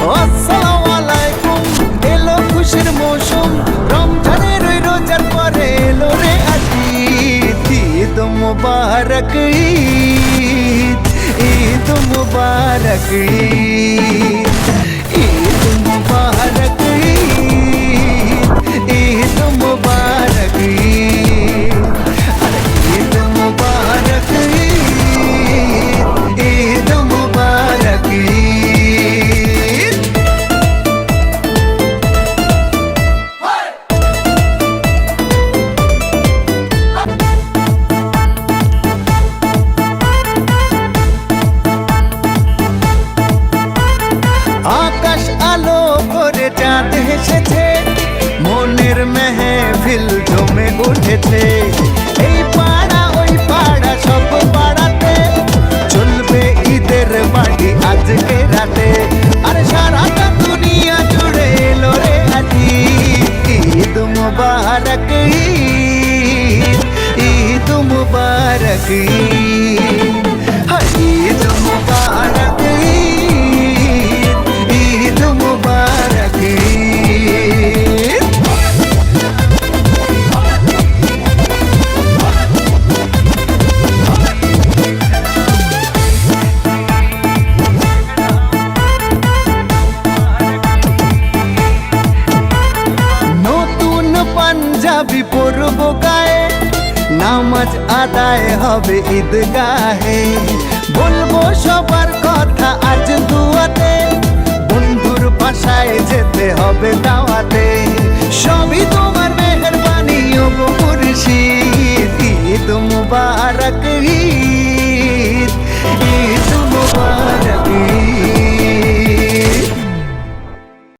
আসসালামু আলাইকুম, এলো খুশির মৌসুম, রমজানের ওই রোজার পরে এলো রে আজ ঈদ। ঈদ মুবারক ঈদ, ঈদ মুবারক ঈদ, ঈদ মুবারক ঈদ, ঈদ মুবারক ঈদ, আরে ঈদ মুবারক ঈদ, ঈদ মুবারক ঈদ। আকাশ আলো করে চাঁদ হেসেছে, মনের মেহফিল জমে উঠেছে। এই পাড়া ওই পাড়া সব পাড়াতে চলবে ঈদের বাড়ি আজকে রাতে। আরে সারাটা দুনিয়া জুড়ে এলো রে আজ ঈদ মুবারক ঈদ, ঈদ মুবারক ঈদ, ঈদ মুবারক ঈদ, ঈদ মুবারক ঈদ। নতুন পাঞ্জাবি পরব গায়ে, নামাজ আদায় হবে ঈদগাহে। বলবো সবার কথা আজ